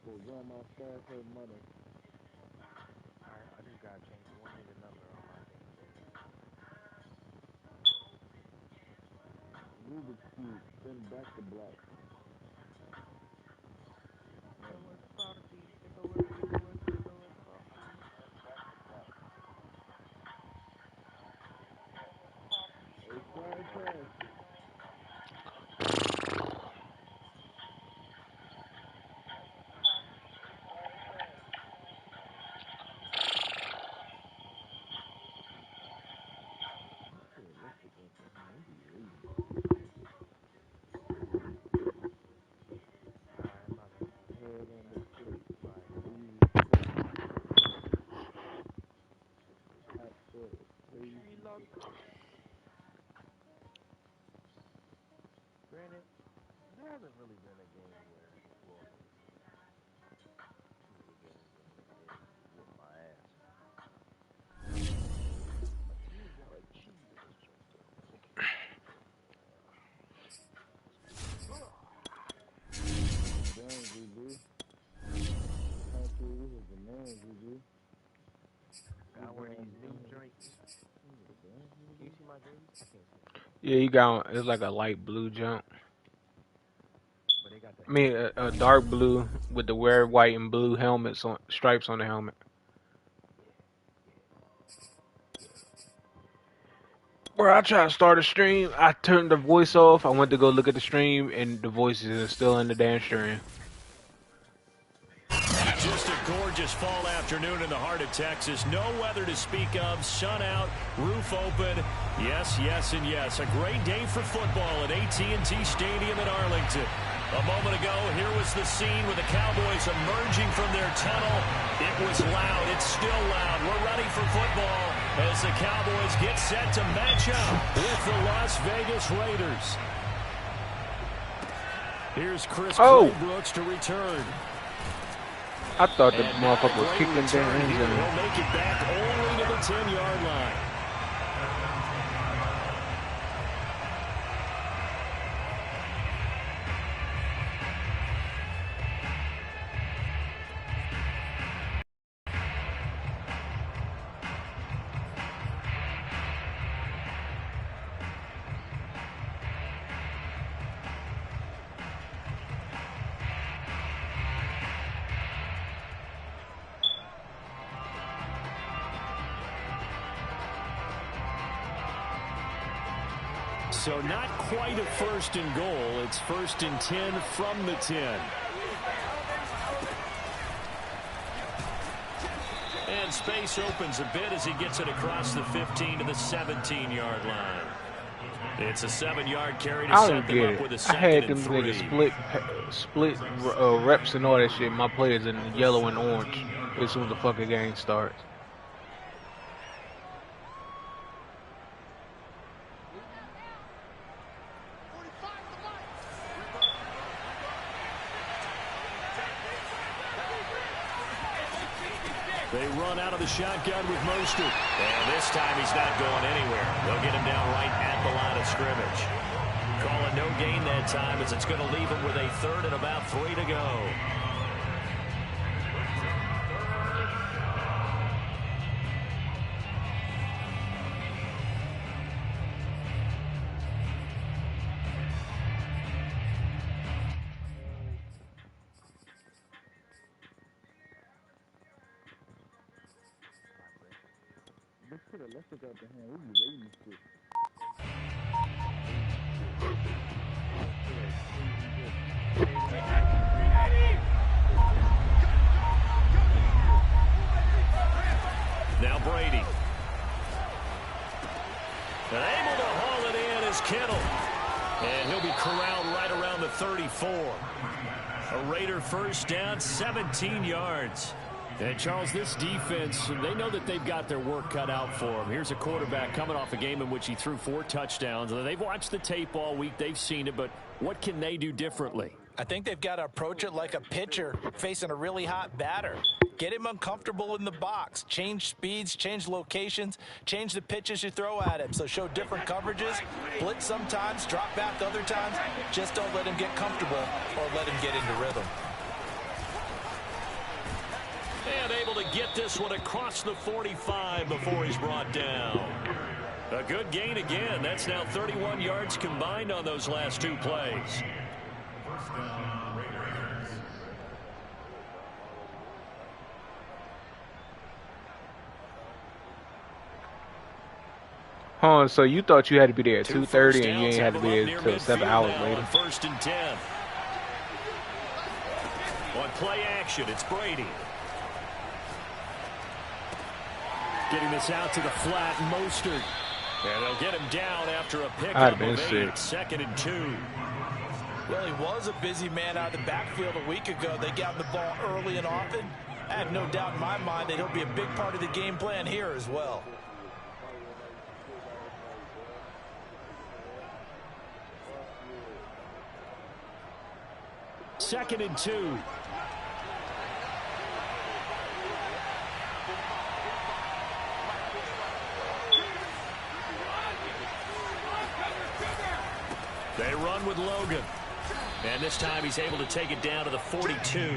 run my fast her money. Alright, I just gotta change one nigga number on my damn thing. Rubik's Cube, send back the block. SOS Prodigy, SOS, SOS, SOS Prodigy. Hey, trash. Let's look at the hand. He reading. Alright, I'm about to Head on the plate. like Easy plate. Hot sauce. Crazy reload. shit. Granted, there hasn't really been a game where, well, too many games where nigga didn't whoop my ass. But you gotta cheat or something. Damn, GG. Can't see this is the man, GG. Got one of these new drinks. Can you see my jerseys? I can't see them. Yeah, you got it's like a light blue jump. But they got the I mean, a dark blue with the red, white, and blue helmets on stripes on the helmet. Bro, I tried to start a stream. I turned the voice off. I went to go look at the stream, and the voice is still in the damn stream. Just a gorgeous fall afternoon in the heart of Texas. No weather to speak of. Sun out, roof open. Yes, yes, and yes. A great day for football at AT&T Stadium in Arlington. A moment ago, here was the scene with the Cowboys emerging from their tunnel. It was loud. It's still loud. We're ready for football as the Cowboys get set to match up with the Las Vegas Raiders. Here's Chris Brooks to return. I thought the motherfucker was kicking down in there. He'll make it back only to the 10-yard line. So not quite a first and goal. It's first and 10 from the 10. And space opens a bit as he gets it across the 15 to the 17-yard line. It's a 7-yard carry to set them up with a second I had and them 3. niggas split reps and all that shit. My players in yellow and orange as soon as the fucking game starts. They run out of the shotgun with Mostert. And this time he's not going anywhere. They'll get him down right at the line of scrimmage. Call it no gain that time as it's going to leave him with a third and about 3 to go. Let's look out the hand. We be waiting this shit. Now Brady. And able to haul it in is Kittle. And he'll be corralled right around the 34. A Raider first down, 17 yards. And, Charles, this defense, they know that they've got their work cut out for them. Here's a quarterback coming off a game in which he threw 4 touchdowns. They've watched the tape all week. They've seen it. But what can they do differently? I think they've got to approach it like a pitcher facing a really hot batter. Get him uncomfortable in the box. Change speeds, change locations, change the pitches you throw at him. So show different coverages, blitz sometimes, drop back other times. Just don't let him get comfortable or let him get into rhythm. get this one across the 45 before he's brought down. A good gain again. That's now 31 yards combined on those last two plays. Huh, so you thought you had to be there at 2 2:30 and you ain't had to be there until 7 hours later. On 1st and 10. On play action, it's Brady. Getting this out to the flat, Mostert. And they'll get him down after a pickup of 8. 2nd and 2. Well, he was a busy man out of the backfield a week ago. They got the ball early and often. I have no doubt in my mind that he'll be a big part of the game plan here as well. Second and 2. They run with Logan. And this time he's able to take it down to the 42.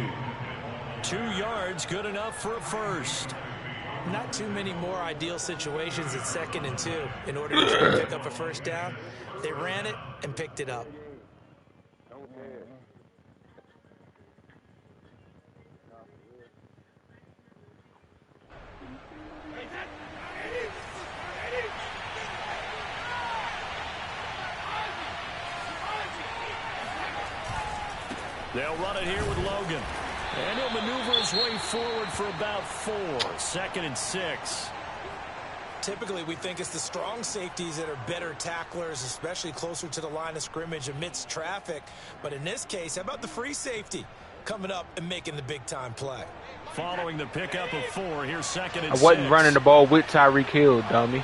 2 yards, good enough for a first. Not too many more ideal situations at 2nd and 2 in order to try to pick up a first down. They ran it and picked it up. They'll run it here with Logan. And he'll maneuver his way forward for about 4. 2nd and 6. Typically, we think it's the strong safeties that are better tacklers, especially closer to the line of scrimmage amidst traffic. But in this case, how about the free safety coming up and making the big-time play? Following the pickup of 4, here's 2nd and 6. I wasn't running the ball with Tyreek Hill, dummy.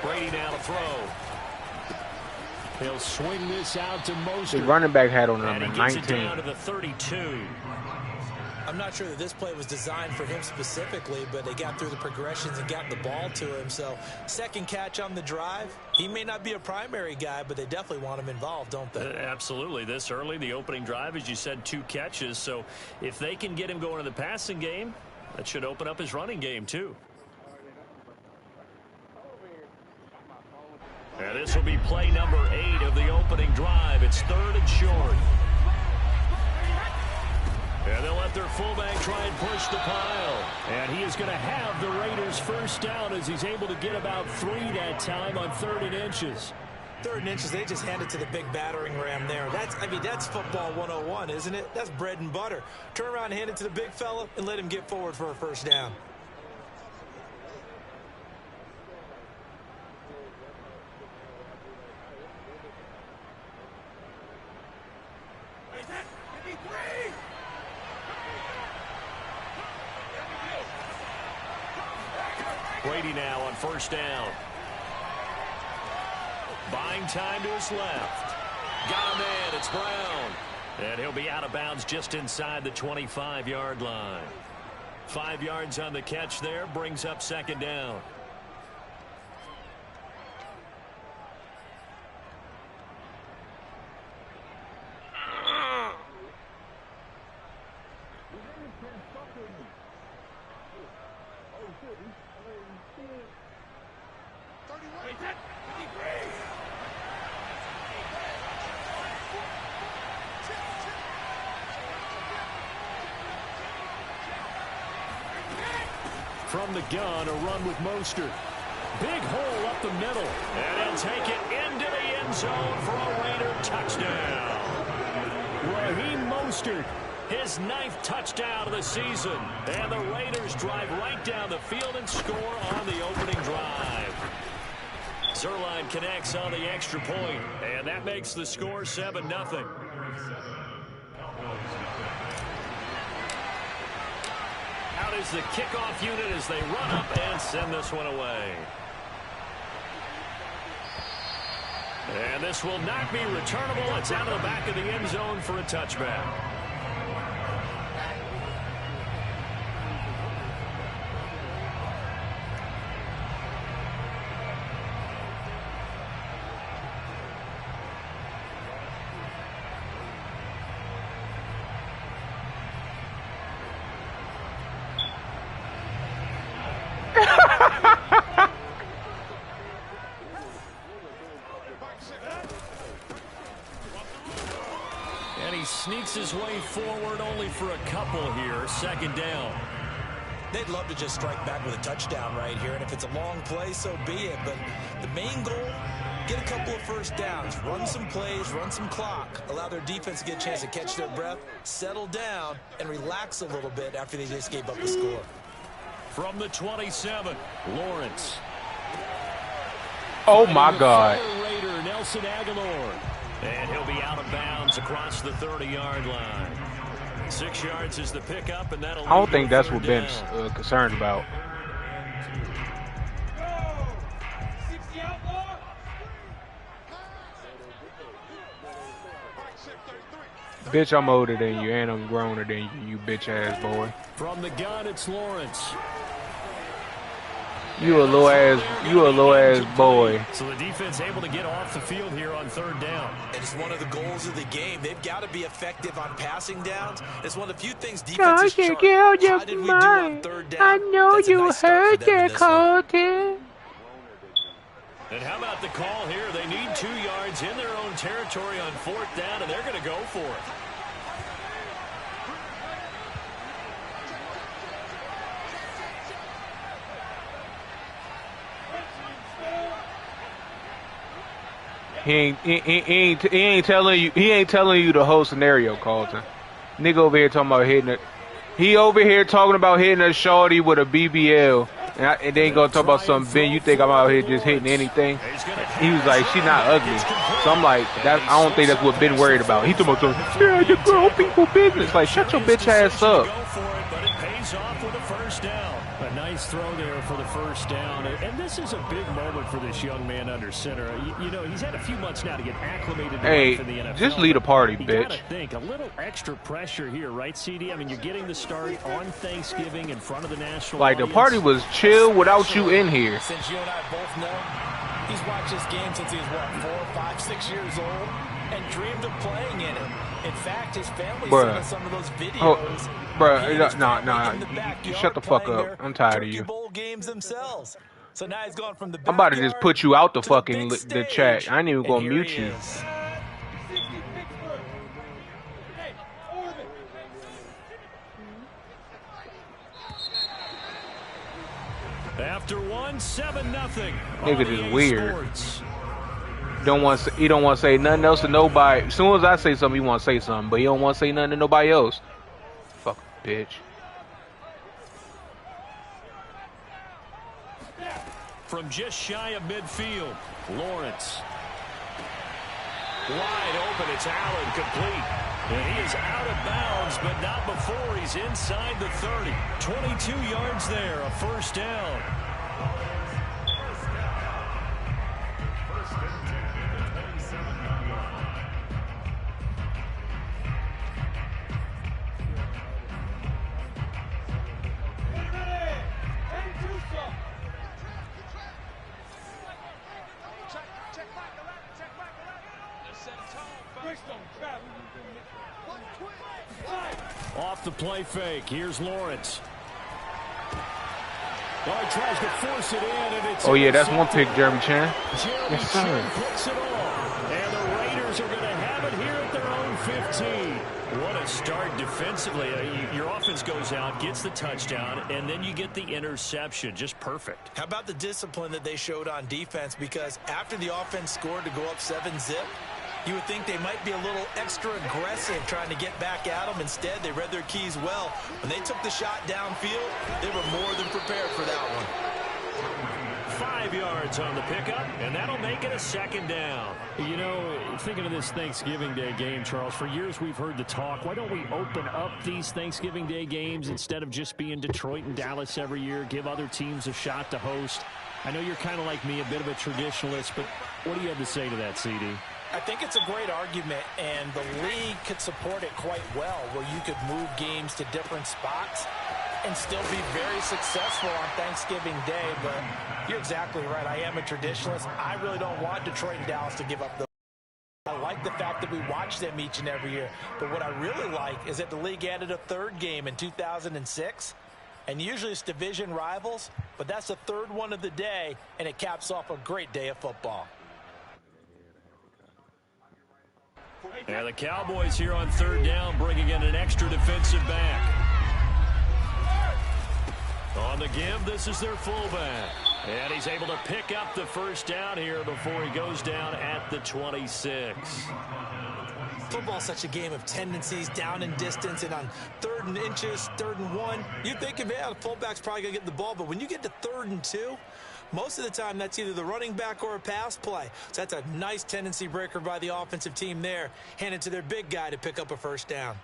Brady now to throw. He'll swing this out to Mostert. The running back had on number and he gets 19. It down to the 32. I'm not sure that this play was designed for him specifically, but they got through the progressions and got the ball to him. So, second catch on the drive. He may not be a primary guy, but they definitely want him involved, don't they? Absolutely. This early, the opening drive, as you said, 2 catches. So, if they can get him going in the passing game, that should open up his running game, too. And this will be play number 8 of the opening drive. It's 3rd and short. And they'll let their fullback try and push the pile. And he is going to have the Raiders first down as he's able to get about 3 that time on 3rd and inches. 3rd and inches, they just hand it to the big battering ram there. That's football 101, isn't it? That's bread and butter. Turn around and hand it to the big fella and let him get forward for a first down. Brady now on first down. Buying time to his left. Got him in. It's Brown. And he'll be out of bounds just inside the 25-yard line. 5 yards on the catch there. Brings up 2nd down. From the gun, a run with Mostert. Big hole up the middle. And he'll take it into the end zone for a Raider touchdown. Raheem Mostert, his 9th touchdown of the season. And the Raiders drive right down the field and score on the opening drive. Zerline connects on the extra point, and that makes the score 7-0. Out is the kickoff unit as they run up and send this one away. And this will not be returnable. It's out of the back of the end zone for a touchback. And he sneaks his way forward only for a couple here. Second down. They'd love to just strike back with a touchdown right here, and if it's a long play, so be it. But the main goal, get a couple of first downs, run some plays, run some clock, allow their defense to get a chance to catch their breath, settle down, and relax a little bit after they just gave up the score. From the 27, Lawrence. Oh, my God. Raider, Nelson Aguilar. And he'll be out of bounds across the 30-yard line. 6 yards is the pickup, and that'll. I don't think that's what Ben's concerned about. Bitch, I'm older than you, and I'm growner than you bitch-ass boy. From the gun, it's Lawrence. You a little ass boy. So the defense able to get off the field here on third down. And it's one of the goals of the game. They've got to be effective on passing downs. It's one of the few things defenses chart. How did we do on third down? I know That's a you nice start heard for them in that, this one. Colton. And how about the call here? They need 2 yards in their own territory on fourth down, and they're going to go for it. He ain't telling you the whole scenario, Carlton. Nigga over here talking about hitting it. He over here talking about hitting a shorty with a BBL, and they ain't gonna talk about something. Ben, you think I'm out here just hitting anything? He was like, she not ugly. So I'm like, I don't think that's what Ben worried about. He talking about something. Yeah, you grown people business. Like, shut your bitch ass up. A nice throw there for the first down. And this is a big moment for this young man under center. You know, he's had a few months now to get acclimated to life in the NFL. Just lead a party, you bitch. gotta think, a little extra pressure here, right, CD? I mean, you're getting the start on Thanksgiving in front of the national audience. The party was chill without you in here. Since you and I both know, he's watched this game since he was, what, 4, 5, 6 years old, and dreamed of playing in it. In fact, his family sent us some of those videos. Shut the fuck up. I'm tired of you. Bowl games themselves. So now he's gone from the I'm about to just put you out the fucking the chat. I ain't even gonna mute you. After 7-0. Nigga just weird. He don't want to say nothing else to nobody. As soon as I say something, he want to say something, but he don't want to say nothing to nobody else. Fuck bitch. From just shy of midfield, Lawrence. Wide open, it's Allen, complete. And he is out of bounds, but not before he's inside the 30. 22 yards there, a first down. Off the play fake. Here's Lawrence. Oh, he tries to force it in, and it's yeah, that's one pick, Jeremy Chan. Yes, sir. Puts it off. And the Raiders are going to have it here at their own 15. What a start defensively. Your offense goes out, gets the touchdown, and then you get the interception. Just perfect. How about the discipline that they showed on defense? Because after the offense scored to go up 7-zip, you would think they might be a little extra aggressive trying to get back at them. Instead, they read their keys well. When they took the shot downfield, they were more than prepared for that one. 5 yards on the pickup, and that'll make it a second down. You know, thinking of this Thanksgiving Day game, Charles, for years we've heard the talk, why don't we open up these Thanksgiving Day games instead of just being Detroit and Dallas every year, give other teams a shot to host? I know you're kind of like me, a bit of a traditionalist, but what do you have to say to that, CD? I think it's a great argument, and the league could support it quite well, where you could move games to different spots and still be very successful on Thanksgiving Day. But you're exactly right. I am a traditionalist. I really don't want Detroit and Dallas to give up the. I like the fact that we watch them each and every year. But what I really like is that the league added a third game in 2006. And usually it's division rivals, but that's the third one of the day, and it caps off a great day of football. And the Cowboys here on third down, bringing in an extra defensive back. On the give, this is their fullback. And he's able to pick up the first down here before he goes down at the 26. Football's such a game of tendencies, down and distance, and on 3rd and inches, 3rd and 1, you think, man, the fullback's probably going to get the ball, but when you get to 3rd and 2, most of the time that's either the running back or a pass play. So that's a nice tendency breaker by the offensive team there, handed to their big guy to pick up a first down.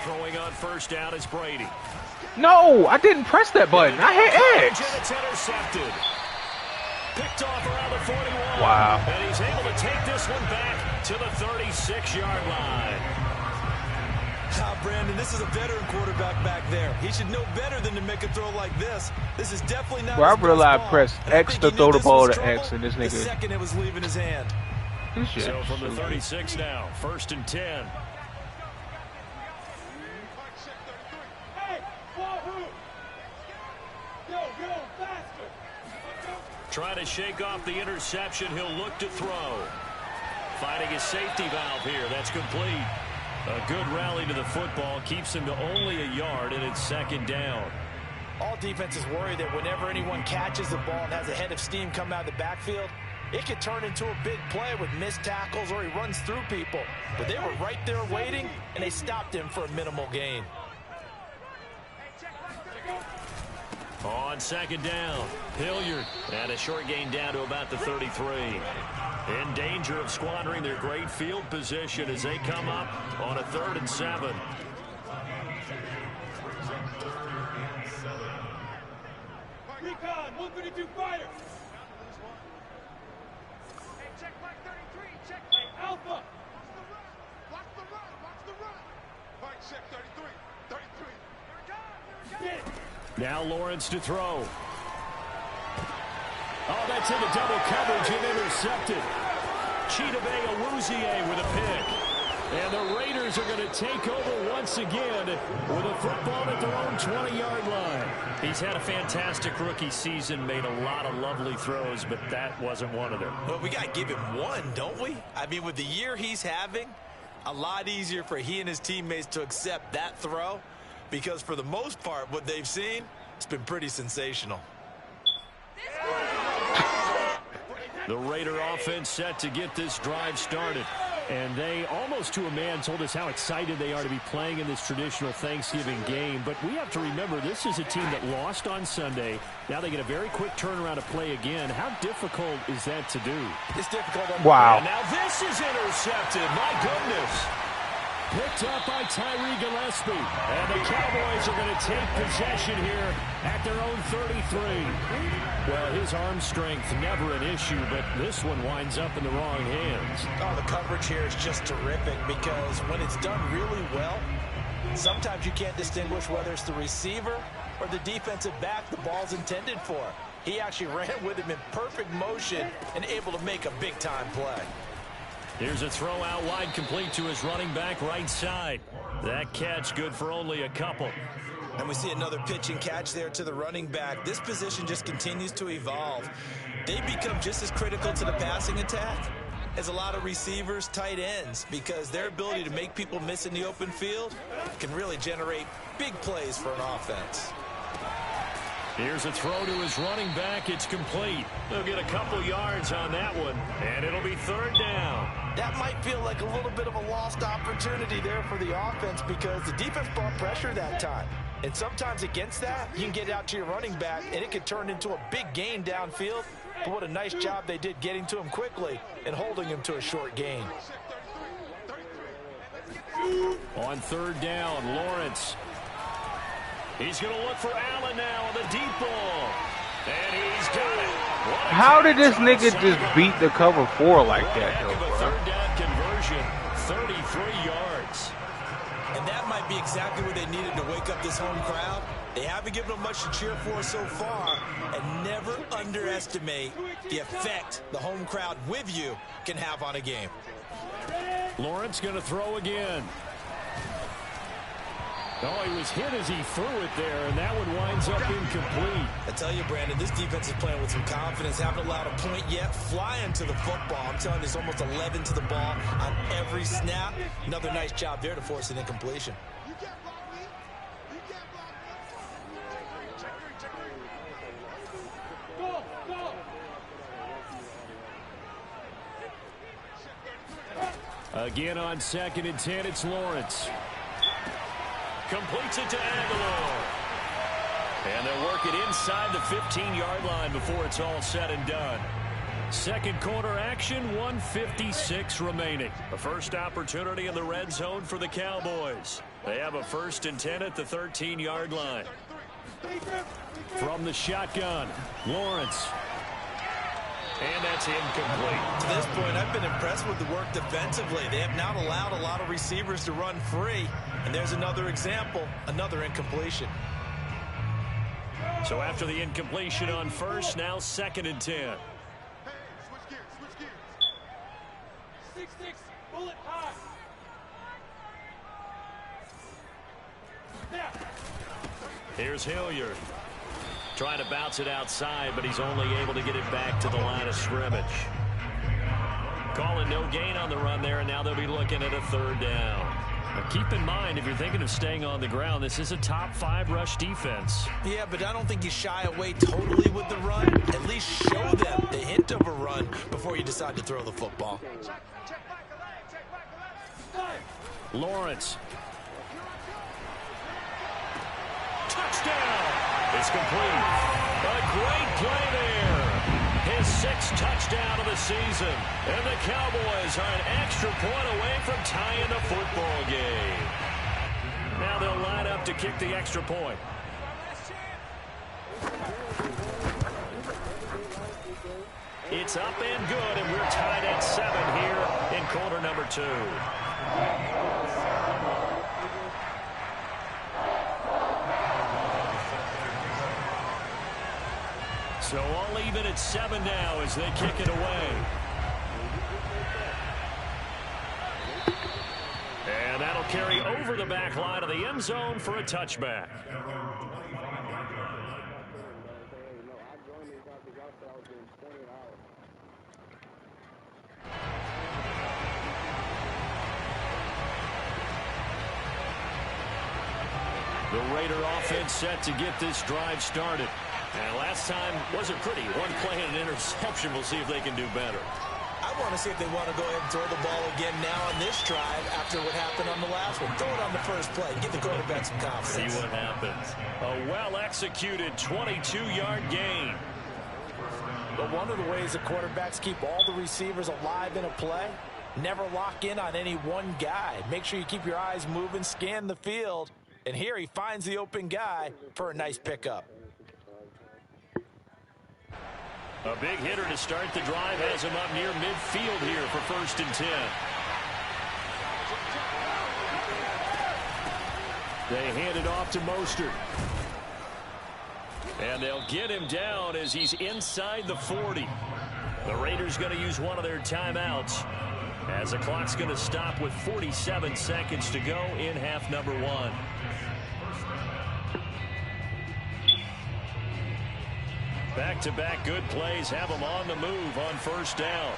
Throwing on first down is Brady. No, I didn't press that button. I hit X. It's intercepted. Picked off around the 41. Wow. And he's able to take this one back to the 36-yard line. Brandon, this is a veteran quarterback back there. He should know better than to make a throw like this. This is definitely not. Well, I his realized best I pressed ball. X to throw the ball to X, and this The nigga. second it was leaving his hand. This shit. So from the 36 now, 1st and 10. Trying to shake off the interception. He'll look to throw. Finding his safety valve here. That's complete. A good rally to the football. Keeps him to only a yard, and it's 2nd down. All defenses worry that whenever anyone catches the ball and has a head of steam come out of the backfield, it could turn into a big play with missed tackles or he runs through people. But they were right there waiting, and they stopped him for a minimal gain. On 2nd down, Hilliard. And a short gain down to about the 33. In danger of squandering their great field position as they come up on a 3rd and 7. Recon, 132 fighter. Hey, check Mike 33. Check Alpha. Watch the run. Watch the run. Mike, check 33. 33. Here we go. Now Lawrence to throw. Oh, that's into double coverage and intercepted. Chidobe Awuzie with a pick. And the Raiders are going to take over once again with a football at their own 20-yard line. He's had a fantastic rookie season, made a lot of lovely throws, but that wasn't one of them. Well, we got to give him one, don't we? I mean, with the year he's having, a lot easier for he and his teammates to accept that throw because for the most part, what they've seen, it's been pretty sensational. The Raider offense set to get this drive started. And they, almost to a man, told us how excited they are to be playing in this traditional Thanksgiving game. But we have to remember, this is a team that lost on Sunday. Now they get a very quick turnaround to play again. How difficult is that to do? It's difficult. Wow. And now this is intercepted. My goodness. Picked up by Tyree Gillespie. And the Cowboys are going to take possession here at their own 33. Well, his arm strength, never an issue, but this one winds up in the wrong hands. Oh, the coverage here is just terrific because when it's done really well, sometimes you can't distinguish whether it's the receiver or the defensive back the ball's intended for. He actually ran with him in perfect motion and able to make a big-time play. Here's a throw out wide, complete to his running back right side. That catch good for only a couple. And we see another pitch and catch there to the running back. This position just continues to evolve. They become just as critical to the passing attack as a lot of receivers, tight ends, because their ability to make people miss in the open field can really generate big plays for an offense. Here's a throw to his running back. It's complete. They'll get a couple yards on that one, and it'll be 3rd down. That might feel like a little bit of a lost opportunity there for the offense because the defense brought pressure that time. And sometimes against that, you can get out to your running back, and it could turn into a big gain downfield. But what a nice job they did getting to him quickly and holding him to a short gain. On 3rd down, Lawrence. He's going to look for Allen now on the deep ball. And he's got it. How did this nigga just beat the cover 4 like that, though, bro? 3rd down conversion, 33 yards. And that might be exactly what they needed to wake up this home crowd. They haven't given them much to cheer for so far, and never underestimate the effect the home crowd with you can have on a game. Lawrence going to throw again. Oh, he was hit as he threw it there, and that one winds up incomplete. I tell you, Brandon, this defense is playing with some confidence. Haven't allowed a point yet. Flying to the football. I'm telling you, it's almost 11 to the ball on every snap. Another nice job there to force an incompletion. You can't block me. You can't block me. Again on 2nd and 10, it's Lawrence. Completes it to Aguilar. And they'll work it inside the 15-yard line before it's all said and done. Second quarter action, 1:56 remaining. The first opportunity in the red zone for the Cowboys. They have a 1st and 10 at the 13-yard line. From the shotgun, Lawrence. And that's incomplete. To this point, I've been impressed with the work defensively. They have not allowed a lot of receivers to run free. And there's another example, another incompletion. So after the incompletion on 1st, now 2nd and 10. Hey, switch gears. 6-6, bullet high. Here's Hilliard. Trying to bounce it outside, but he's only able to get it back to the line of scrimmage. Calling no gain on the run there, and now they'll be looking at a 3rd down. Now keep in mind, if you're thinking of staying on the ground, this is a top 5 rush defense. Yeah, but I don't think you shy away totally with the run. At least show them the hint of a run before you decide to throw the football. Lawrence. Touchdown! It's complete. A great play there. His 6th touchdown of the season. And the Cowboys are an extra point away from tying the football game. Now they'll line up to kick the extra point. It's up and good, and we're tied at 7 here in quarter number 2. So all even at 7 now as they kick it away. And that'll carry over the back line of the end zone for a touchback. The Raider offense set to get this drive started. And last time wasn't pretty. One play and an interception. We'll see if they can do better. I want to see if they want to go ahead and throw the ball again now on this drive after what happened on the last one. Throw it on the first play. Give the quarterback some confidence. See what happens. A well-executed 22-yard gain. But one of the ways the quarterbacks keep all the receivers alive in a play, never lock in on any one guy. Make sure you keep your eyes moving, scan the field. And here he finds the open guy for a nice pickup. A big hitter to start the drive has him up near midfield here for 1st and 10. They hand it off to Mostert. And they'll get him down as he's inside the 40. The Raiders going to use one of their timeouts as the clock's going to stop with 47 seconds to go in half number 1. Back-to-back good plays have them on the move on 1st down.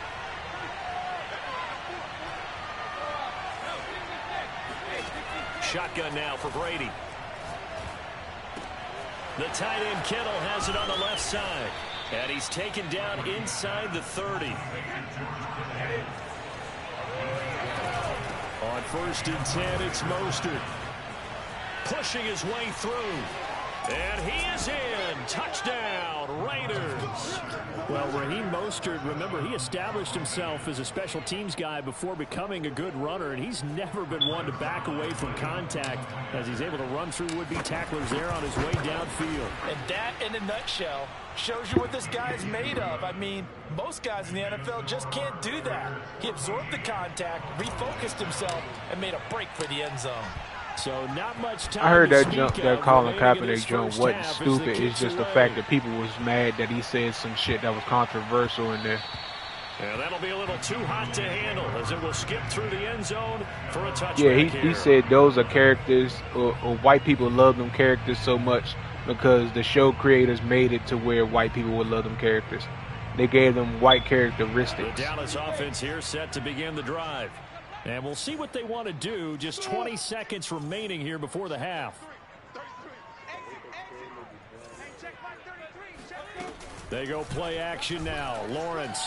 Shotgun now for Brady. The tight end Kittle has it on the left side. And he's taken down inside the 30. On 1st and 10, it's Mostert. Pushing his way through. And he is in. Touchdown, Raiders. Well, Raheem Mostert, remember, he established himself as a special teams guy before becoming a good runner, and he's never been one to back away from contact as he's able to run through would-be tacklers there on his way downfield. And that, in a nutshell, shows you what this guy is made of. I mean, most guys in the NFL just can't do that. He absorbed the contact, refocused himself, and made a break for the end zone. So not much time. I heard to that jump, speak that of Colin remaining in Kaepernick this jump first wasn't half as stupid. the It's kicks just the away. fact that people was mad that he said some shit that was controversial in there. And that'll be a little too hot to handle as it will skip through the end zone for a touchback. Yeah, he here. said those are characters, or white people love them characters so much because the show creators made it to where white people would love them characters. They gave them white The characteristics. Dallas offense here set to begin the drive. And we'll see what they want to do. Just 20 seconds remaining here before the half. They go play action now. Lawrence.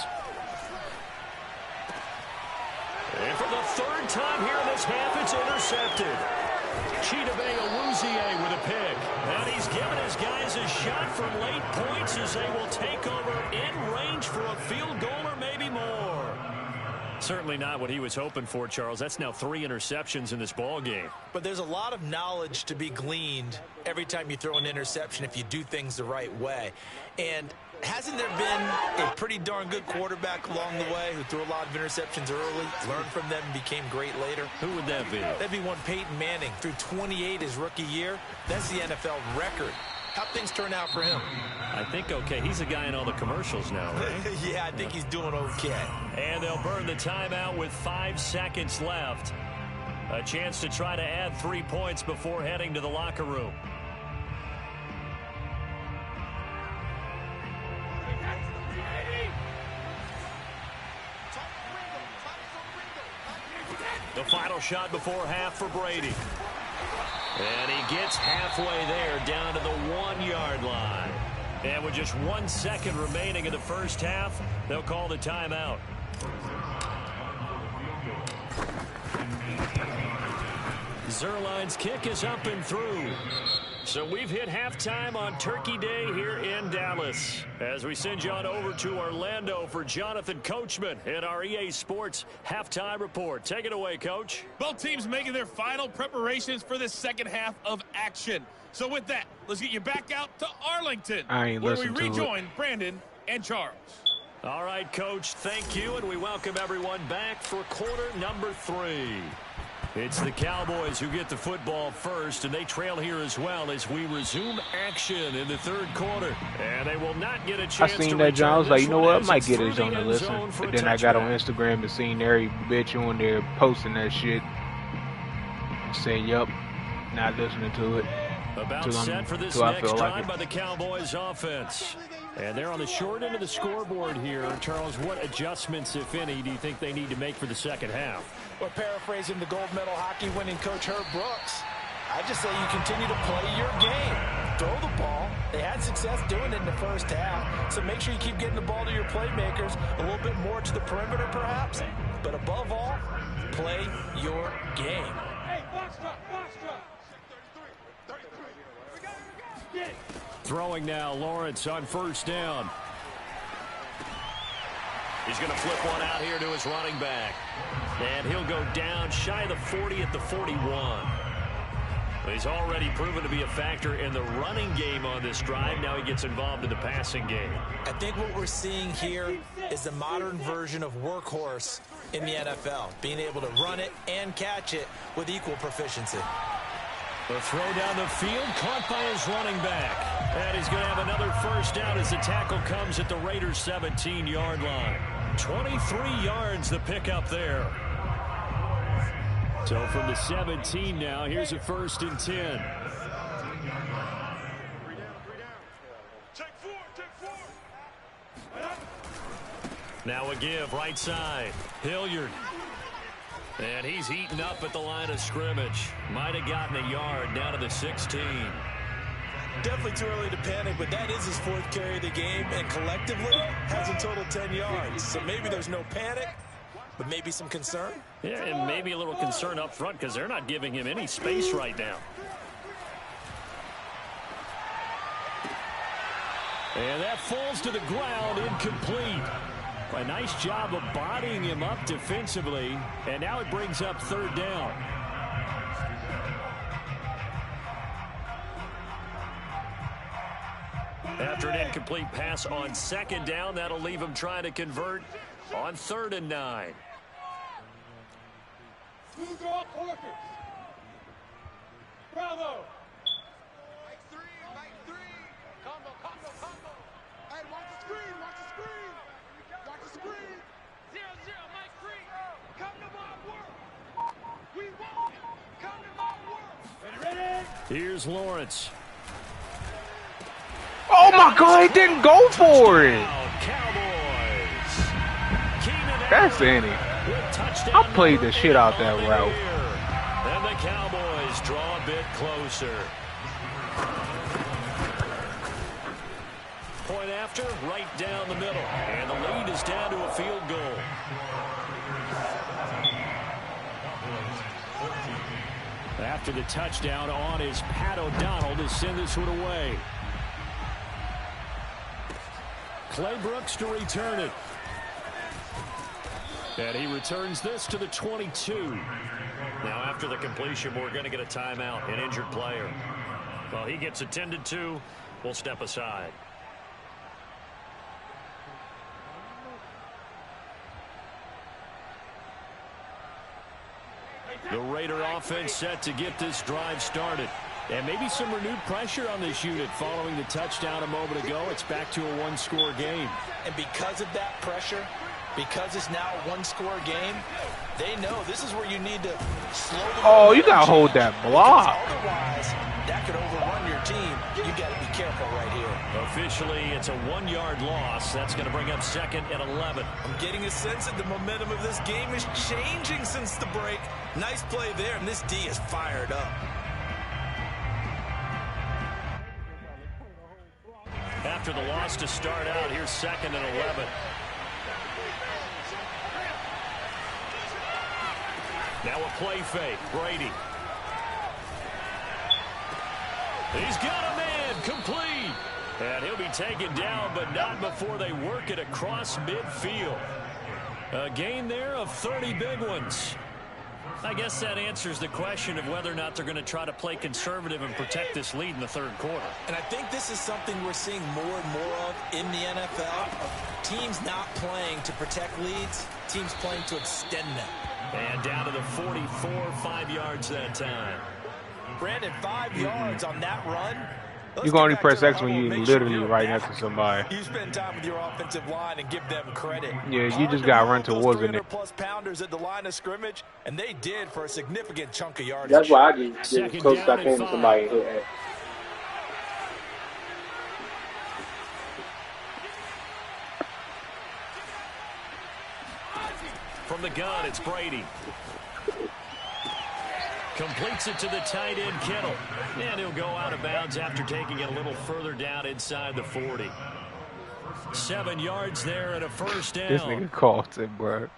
And for the third time here in this half, it's intercepted. Chidobe Awuzie with a pick. And he's given his guys a shot for late points as they will take over in range for a field goal or maybe more. Certainly not what he was hoping for, Charles. That's now 3 interceptions in this ball game. But there's a lot of knowledge to be gleaned every time you throw an interception if you do things the right way. And hasn't there been a pretty darn good quarterback along the way who threw a lot of interceptions early, learned from them, and became great later? Who would that be? That'd be one Peyton Manning. Threw 28 his rookie year. That's the NFL record. How'd things turn out for him? I think okay. He's a guy in all the commercials now, right? Yeah, I think he's doing okay. And they'll burn the timeout with 5 seconds left. A chance to try to add 3 points before heading to the locker room. The final shot before half for Brady. And he gets halfway there down to the 1-yard line. And with just 1 second remaining in the first half, they'll call the timeout. Zerline's kick is up and through. So we've hit halftime on Turkey Day here in Dallas. As we send you on over to Orlando for Jonathan Coachman in our EA Sports Halftime Report. Take it away, Coach. Both teams making their final preparations for the second half of action. So with that, let's get you back out to Arlington, where we rejoin Brandon and Charles. All right, Coach, thank you, and we welcome everyone back for quarter number 3. It's the Cowboys who get the football first, and they trail here as well as we resume action in the third quarter. And they will not get a chance I seen that, John. I was like, you know what? I might get his on the listen. But then I got on Instagram and seen every bitch on there posting that shit. Saying, yup, not listening to it. About set for this next drive by the Cowboys offense. And they're on the short end of the scoreboard here. Charles, what adjustments, if any, do you think they need to make for the second half? Well, paraphrasing the gold medal hockey winning coach Herb Brooks, I just say you continue to play your game. Throw the ball. They had success doing it in the first half, so make sure you keep getting the ball to your playmakers, a little bit more to the perimeter perhaps, but above all, play your game. Hey, box drop, box drop. 33. Throwing now, Lawrence on first down. He's going to flip one out here to his running back. And he'll go down shy of the 40 at the 41. He's already proven to be a factor in the running game on this drive. Now he gets involved in the passing game. I think what we're seeing here is the modern version of workhorse in the NFL, being able to run it and catch it with equal proficiency. The throw down the field caught by his running back. And he's going to have another first down as the tackle comes at the Raiders' 17-yard line. 23 yards the pickup there. So from the 17 now, here's a 1st and 10. Now a give right side. Hilliard. And he's eaten up at the line of scrimmage. Might have gotten a yard down to the 16. Definitely too early to panic, but that is his 4th carry of the game, and collectively has a total 10 yards. So maybe there's no panic, but maybe some concern. Yeah, and maybe a little concern up front because they're not giving him any space right now. And that falls to the ground, incomplete. A nice job of bodying him up defensively, and now it brings up 3rd down. After an incomplete pass on 2nd down, that'll leave him trying to convert on 3rd and 9. 2 draw quarters. Bravo. Make 3, make 3. Combo, combo, combo. Hey, watch the screen, watch the screen. Watch the screen. Here's Lawrence. Oh my God, he didn't go for it. Cowboys. That's any. I played the shit out that route. And the Cowboys draw a bit closer. Point after, right down the middle. And the lead is down to a field goal. After the touchdown on is Pat O'Donnell to send this one away. Clay Brooks to return it. And he returns this to the 22. Now after the completion, we're going to get a timeout, an injured player. Well, he gets attended to. We'll step aside. The Raider offense set to get this drive started. And maybe some renewed pressure on this unit following the touchdown a moment ago. It's back to a one-score game. And because of that pressure, because it's now a one-score game, they know this is where you need to slow the Oh, you got to hold that block. Otherwise, that could overrun your team. You got to be careful right here. Officially, it's a 1-yard loss. That's going to bring up 2nd and 11. I'm getting a sense that the momentum of this game is changing since the break. Nice play there, and this D is fired up. After the loss to start out, here's 2nd and 11. Now a play fake. Brady. He's got a man complete. And he'll be taken down, but not before they work it across midfield. A gain there of 30 big ones. I guess that answers the question of whether or not they're going to try to play conservative and protect this lead in the third quarter. And I think this is something we're seeing more and more of in the NFL. Teams not playing to protect leads, teams playing to extend them. And down to the 44, 5 yards that time. Brandon, 5 yards on that run. You can only press X when you're literally right next to somebody. You spend time with your offensive line and give them credit. Yeah, you just got to run towards it. 300-plus pounders at the line of scrimmage, and they did for a significant chunk of yardage. That's why I just get as close as I can to somebody and hit X. From the gun, it's Brady. Completes it to the tight end, Kittle. And he'll go out of bounds after taking it a little further down inside the 40. 7 yards there and a first down. This nigga caught it, bro.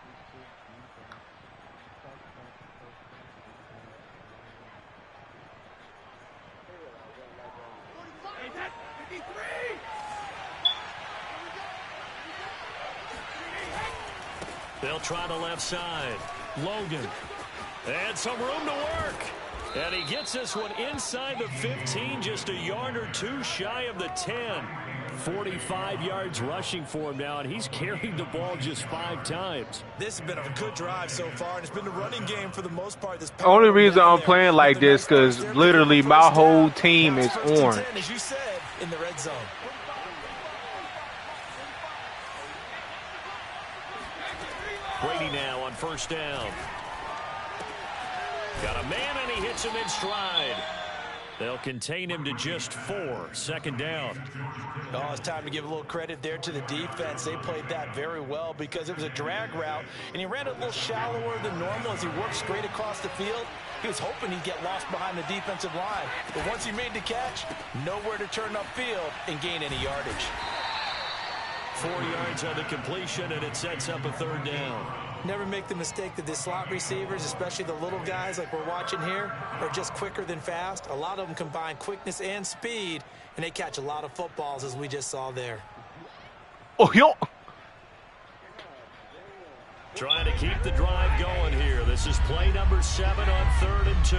They'll try the left side. Logan. And some room to work. And he gets this one inside the 15, just a yard or two shy of the 10. 45 yards rushing for him now, and he's carried the ball just 5 times. This has been a good drive so far, and it's been the running game for the most part. This only reason I'm playing like this because literally my whole team is orange. As you said, in the red zone. Brady now on first down. Got a man, and he hits him in stride. They'll contain him to just 4. Second down. Oh, it's time to give a little credit there to the defense. They played that very well because it was a drag route, and he ran a little shallower than normal as he worked straight across the field. He was hoping he'd get lost behind the defensive line. But once he made the catch, nowhere to turn upfield and gain any yardage. 4 yards on the completion, and it sets up a third down. Never make the mistake that the slot receivers, especially the little guys like we're watching here, are just quicker than fast. A lot of them combine quickness and speed, and they catch a lot of footballs, as we just saw there. Oh, yo. Trying to keep the drive going here. This is play number 7 on 3rd and 2.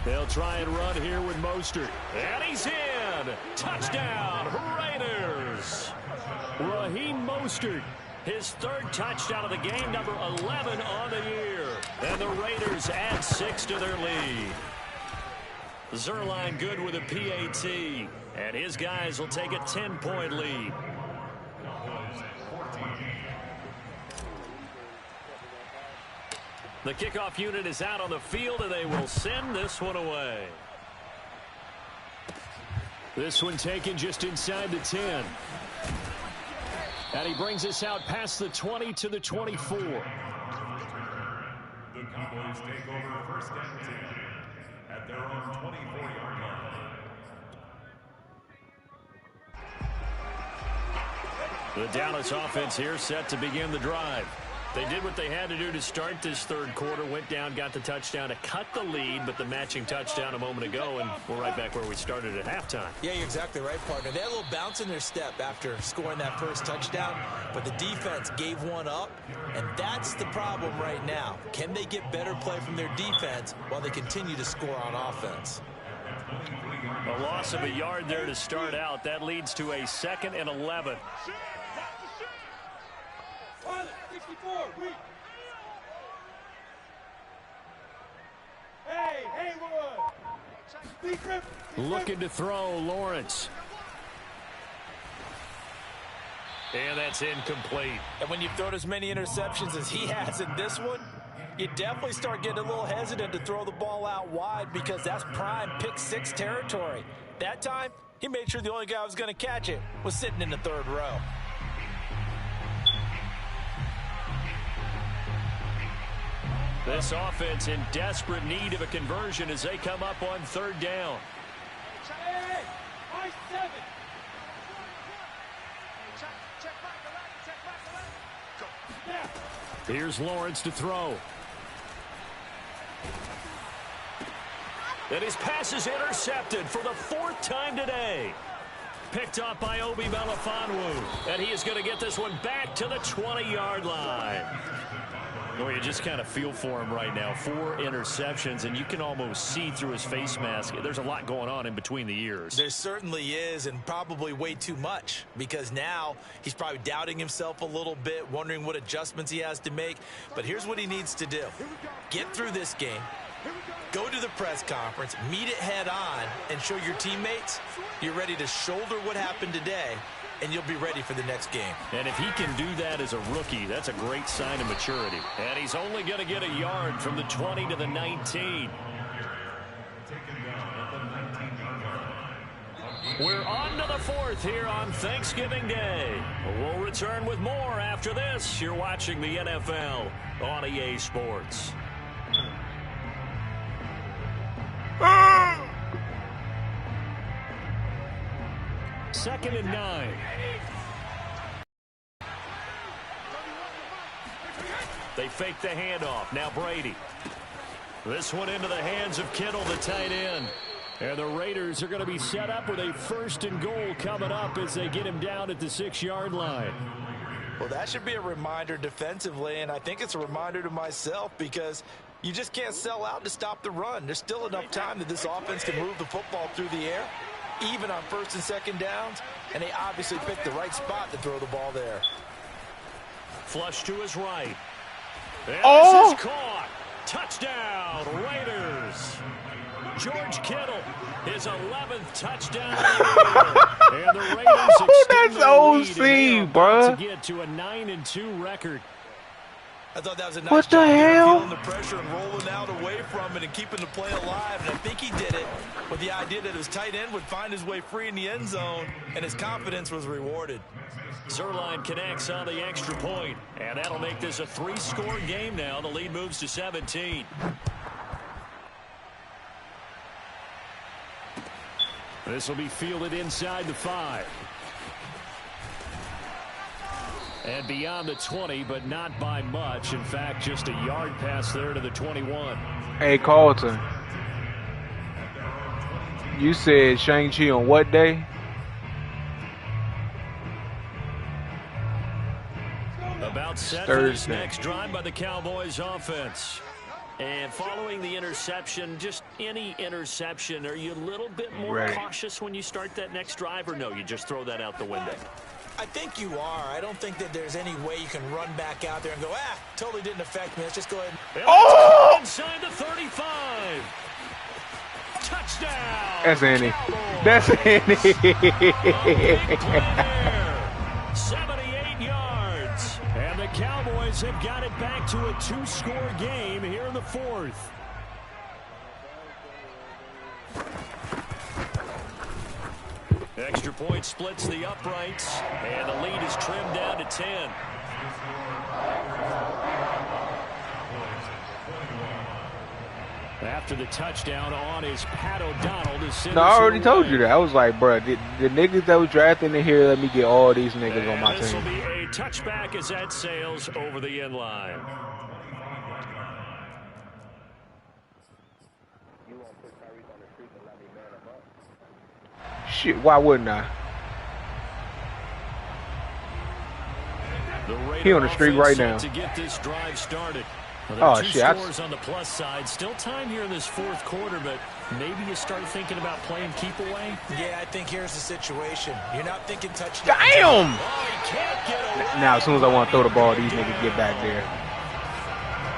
They'll try and run here with Mostert. And he's in. Touchdown, Raiders. Raheem Mostert. His 3rd touchdown of the game, number 11 on the year. And the Raiders add 6 to their lead. Zerline good with a PAT. And his guys will take a 10-point lead. The kickoff unit is out on the field, and they will send this one away. This one taken just inside the 10. And he brings us out past the 20 to the 24. The Cowboys take over first and 10 at their own 24-yard line. The Dallas offense here set to begin the drive. They did what they had to do to start this third quarter, went down, got the touchdown to cut the lead, but the matching touchdown a moment ago, and we're right back where we started at halftime. Yeah, you're exactly right, partner. They had a little bounce in their step after scoring that first touchdown, but the defense gave one up, and that's the problem right now. Can they get better play from their defense while they continue to score on offense? A loss of a yard there to start out. That leads to a 2nd and 11. Looking to throw, Lawrence. And that's incomplete. And when you've thrown as many interceptions as he has in this one, you definitely start getting a little hesitant to throw the ball out wide because that's prime pick 6 territory. That time, he made sure the only guy who was going to catch it was sitting in the third row. This offense in desperate need of a conversion as they come up on 3rd down. Here's Lawrence to throw. And his pass is intercepted for the 4th time today. Picked off by Obi Melifonwu. And he is going to get this one back to the 20-yard line. Well, you just kind of feel for him right now. 4 interceptions, and you can almost see through his face mask. There's a lot going on in between the ears. There certainly is, and probably way too much, because now he's probably doubting himself a little bit, wondering what adjustments he has to make. But here's what he needs to do. Get through this game, go to the press conference, meet it head on, and show your teammates you're ready to shoulder what happened today, and you'll be ready for the next game. And if he can do that as a rookie, that's a great sign of maturity. And he's only going to get a yard from the 20 to the 19. We're on to the 4th here on Thanksgiving Day. We'll return with more after this. You're watching the NFL on EA Sports. Second and 9. They fake the handoff. Now Brady. This one into the hands of Kittle, the tight end. And the Raiders are going to be set up with a 1st and goal coming up as they get him down at the 6-yard line. Well, that should be a reminder defensively, and I think it's a reminder to myself because you just can't sell out to stop the run. There's still enough time that this offense can move the football through the air, even on 1st and 2nd downs, and they obviously picked the right spot to throw the ball there. Flush to his right. And oh! This is caught. Touchdown, Raiders. George Kittle, his 11th touchdown. And the Raiders extend that's OC, bro. To get to a 9-2 record. I thought that was a nice what the job hell? feeling the pressure and rolling out away from it and keeping the play alive. And I think he did it with the idea that his tight end would find his way free in the end zone, and his confidence was rewarded. Zerline connects on the extra point, and that'll make this a 3-score game now. The lead moves to 17. This will be fielded inside the 5. And beyond the 20, but not by much. In fact, just a yard pass there to the 21. Hey, Carlton. You said Shang-Chi on what day? About set for this next drive by the Cowboys offense. And following the interception, just any interception, are you a little bit more cautious when you start that next drive, or no, you just throw that out the window? I think you are. I don't think that there's any way you can run back out there and go, totally didn't affect me. Let's just go ahead. Oh! Inside the 35. Touchdown. That's Andy. Cowboys. That's Andy. 78 yards. And the Cowboys Cowboys have got it back to a 2-score game here in the fourth. Extra point splits the uprights, and the lead is trimmed down to 10. After the touchdown on is Pat O'Donnell to send. No, I already told you that. I was like, bro, the niggas that was drafting in here, let me get all these niggas on my team. This will be a touchback as that sails over the end line. Shit, why wouldn't I? He on the street right now. To get this drive started. Well, two scores on the plus side. Still time here in this fourth quarter, but maybe you start thinking about playing keep away. Yeah, I think here's the situation. You're not thinking touchdown. Damn! Oh, now, as soon as I want to throw the ball, these niggas get back there.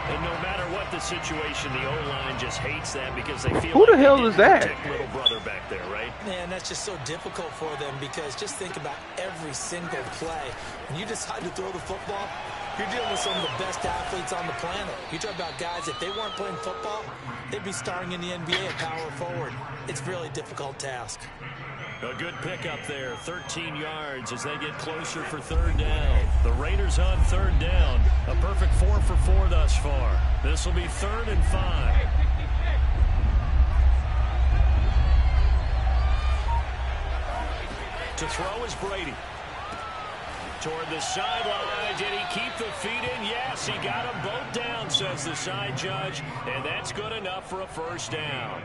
And no matter what the situation, the O-line just hates that because they feel Who the like hell is that? Little brother back there, right? Man, that's just so difficult for them because just think about every single play. When you decide to throw the football, you're dealing with some of the best athletes on the planet. You talk about guys, if they weren't playing football, they'd be starring in the NBA at power forward. It's a really difficult task. A good pickup there, 13 yards as they get closer for third down. The Raiders on third down, a perfect 4 for 4 thus far. This will be 3rd and 5. To throw is Brady. Toward the sideline, did he keep the feet in? Yes, he got them both down, says the side judge, and that's good enough for a first down.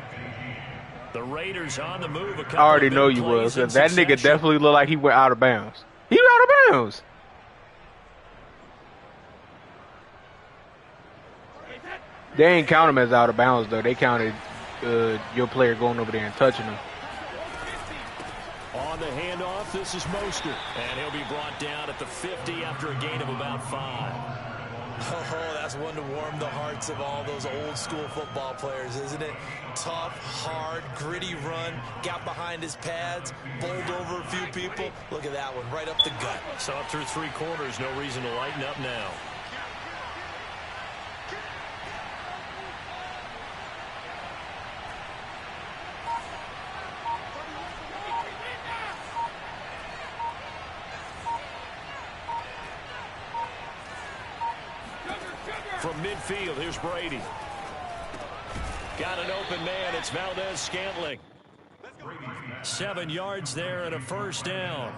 The Raiders on the move. I already know you was. That nigga definitely looked like he went out of bounds. He went out of bounds. They ain't count him as out of bounds, though. They counted your player going over there and touching him. On the handoff, this is Mostert. And he'll be brought down at the 50 after a gain of about 5. Oh, that's one to warm the hearts of all those old school football players, isn't it? Tough, hard, gritty run, got behind his pads, bowled over a few people. Look at that one, right up the gut. So up through 3 quarters, no reason to lighten up now. From midfield, here's Brady. Got an open man. It's Valdez-Scantling. 7 yards there and a first down.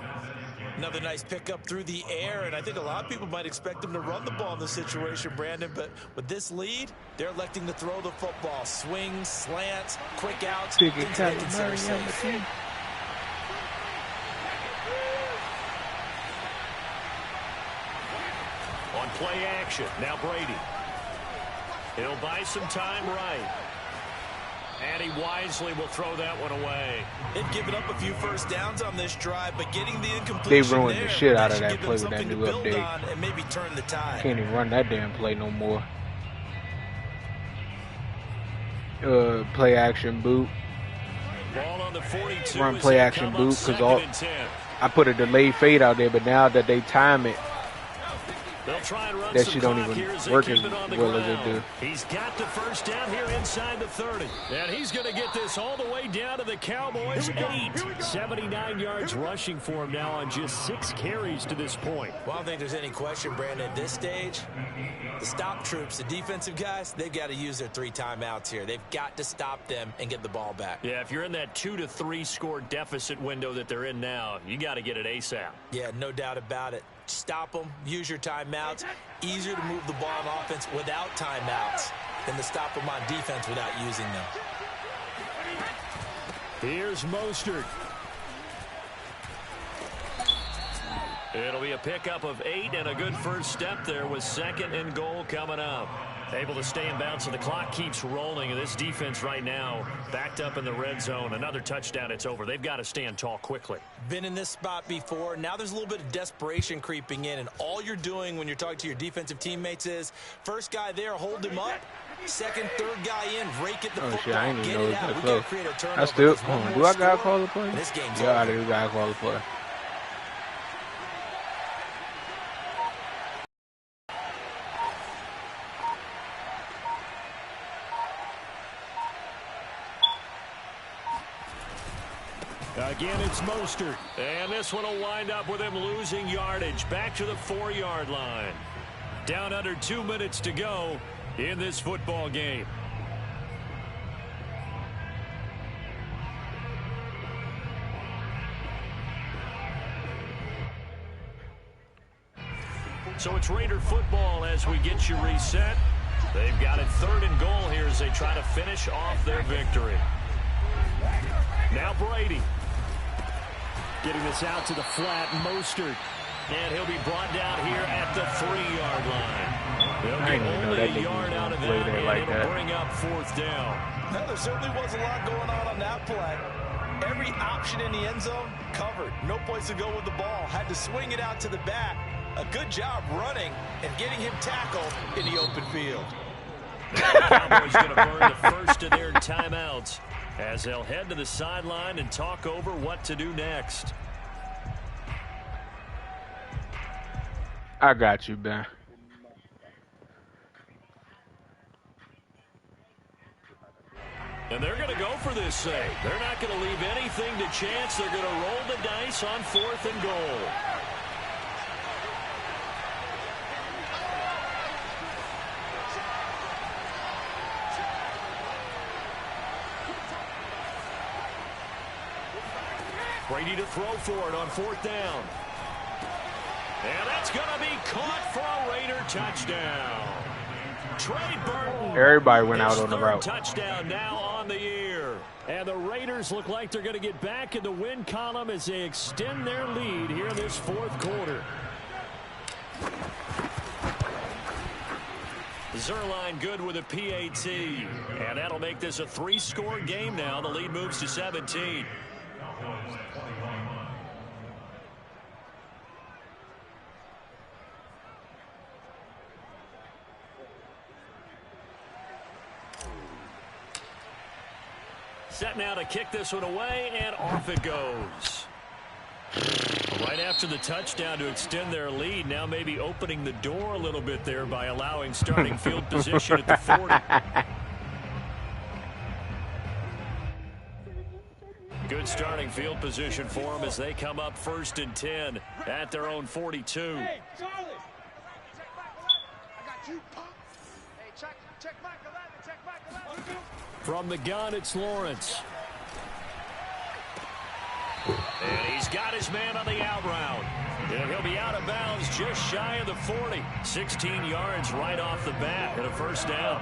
Another nice pickup through the air, and I think a lot of people might expect them to run the ball in this situation, Brandon, but with this lead, they're electing to throw the football. Swings, slants, quick outs, things they consider safe. On play action, now Brady. He'll buy some time right. And he wisely will throw that one away. They've given up a few first downs on this drive, but getting the incompletion they ruined there, the shit out of that that play with that new update. And maybe turn the tide. Can't even run that damn play no more. Play action boot. Ball on the 42. Run play action boot because I put a delayed fade out there, but now that they time it, that shit don't even work as well as they do. He's got the first down here inside the 30. And he's going to get this all the way down to the Cowboys' 8. 79 yards rushing for him now on just 6 carries to this point. Well, I don't think there's any question, Brandon, at this stage, the stop troops, the defensive guys, they've got to use their 3 timeouts here. They've got to stop them and get the ball back. Yeah, if you're in that 2 to 3 score deficit window that they're in now, you got to get it ASAP. Yeah, no doubt about it. Stop them, use your timeouts. Easier to move the ball on offense without timeouts than to stop them on defense without using them. Here's Mostert. It'll be a pickup of 8 and a good first step there with 2nd and goal coming up. Able to stay in bounds, so the clock keeps rolling. And this defense right now backed up in the red zone. Another touchdown, it's over. They've got to stand tall quickly. Been in this spot before. Now there's a little bit of desperation creeping in. And all you're doing when you're talking to your defensive teammates is, first guy there, hold him up. Second, third guy in, rake at the football. Shit, I ain't even know it was that close. Create a turnover. I still, do I gotta call the play? This game's yeah, I do gotta call the play. Again, it's Mostert. And this one will wind up with him losing yardage. Back to the 4-yard line. Down under 2 minutes to go in this football game. So it's Raider football as we get you reset. They've got it 3rd and goal here as they try to finish off their victory. Now Brady. Getting this out to the flat, Mostert. And he'll be brought down here at the 3-yard line. They'll get only a yard out of that, and like it'll bring up 4th down. Now, there certainly was a lot going on that play. Every option in the end zone covered. No place to go with the ball. Had to swing it out to the back. A good job running and getting him tackled in the open field. The Cowboys going to burn the first of their timeouts as they'll head to the sideline and talk over what to do next. I got you, Ben. And they're going to go for this save. They're not going to leave anything to chance. They're going to roll the dice on 4th and goal. Brady to throw for it on 4th down. And that's going to be caught for a Raider touchdown. Trey Burton. Everybody went out on the route. Touchdown now on the year. And the Raiders look like they're going to get back in the win column as they extend their lead here in this 4th quarter. Zerline good with a PAT. And that'll make this a 3-score game now. The lead moves to 17. Set now to kick this one away, and off it goes. Right after the touchdown to extend their lead, now maybe opening the door a little bit there by allowing starting field position at the 40. Good starting field position for them as they come up 1st and 10 at their own 42. Hey, Charlie! Check back 11. I got you, punk. Hey, check back 11. Check back 11. From the gun, it's Lawrence. And he's got his man on the out route. And he'll be out of bounds just shy of the 40. 16 yards right off the bat and a 1st down.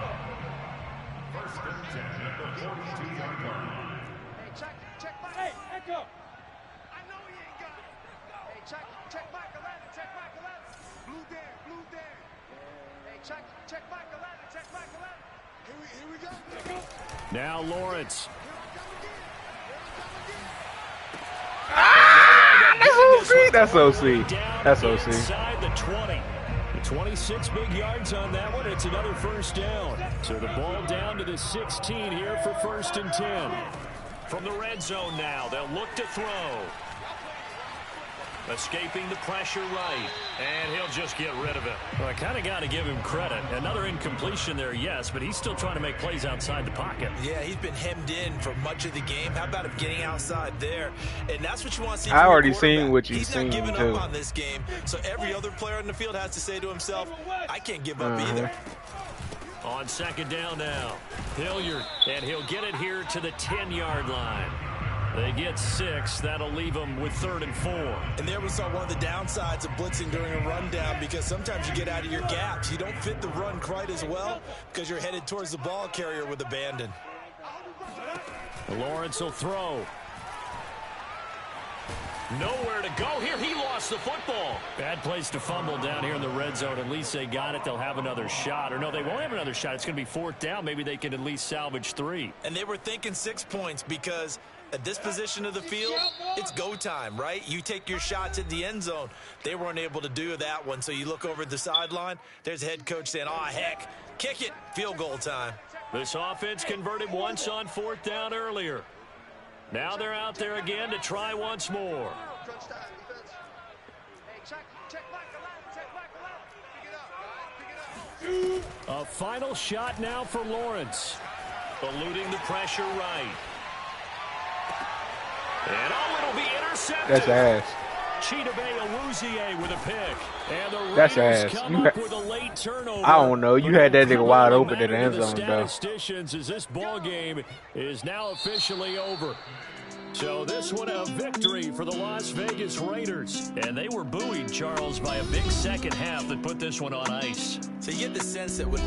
1st and 10 at the 42-yard line. Hey, check back. Hey, Echo. I know he ain't got it. Hey, check back 11. Check back 11. Blue there. Hey, check back 11. Check back 11. Here we go. Now Lawrence. That's OC. That's OC. Inside the 20. 26 big yards on that one. It's another 1st down. So the ball down to the 16 here for 1st and 10. From the red zone now, they'll look to throw. Escaping the pressure right, and he'll just get rid of it. Well, I kind of got to give him credit. Another incompletion there, yes, but he's still trying to make plays outside the pocket. Yeah, he's been hemmed in for much of the game. How about him getting outside there? And that's what you want to see. I already seen what you've He's seen, not giving too. up on this game, so every other player on the field has to say to himself, I can't give up either. On 2nd down now, Hilliard, and he'll get it here to the 10-yard line. They get 6. That'll leave them with 3rd and 4. And there we saw one of the downsides of blitzing during a rundown, because sometimes you get out of your gaps. You don't fit the run quite as well because you're headed towards the ball carrier with abandon. Lawrence will throw. Nowhere to go here. He lost the football. Bad place to fumble down here in the red zone. At least they got it. They'll have another shot. Or no, they won't have another shot. It's going to be 4th down. Maybe they can at least salvage 3. And they were thinking 6 points because at this position of the field, it's go time, right? You take your shots at the end zone. They weren't able to do that one, so you look over at the sideline. There's the head coach saying, heck, kick it, field goal time. This offense converted once on 4th down earlier. Now they're out there again to try once more. A final shot now for Lawrence. Eluding the pressure right. And will be intercepted. That's ass. Chidobe Awuzie with a pick. And the That's Raiders ass. come up with a late turnover. I don't know. You had that nigga wide open in the end zone, though. Statisticians, as this ball game is now officially over. So this one a victory for the Las Vegas Raiders. And they were buoyed, Charles, by a big second half that put this one on ice. So you get the sense that when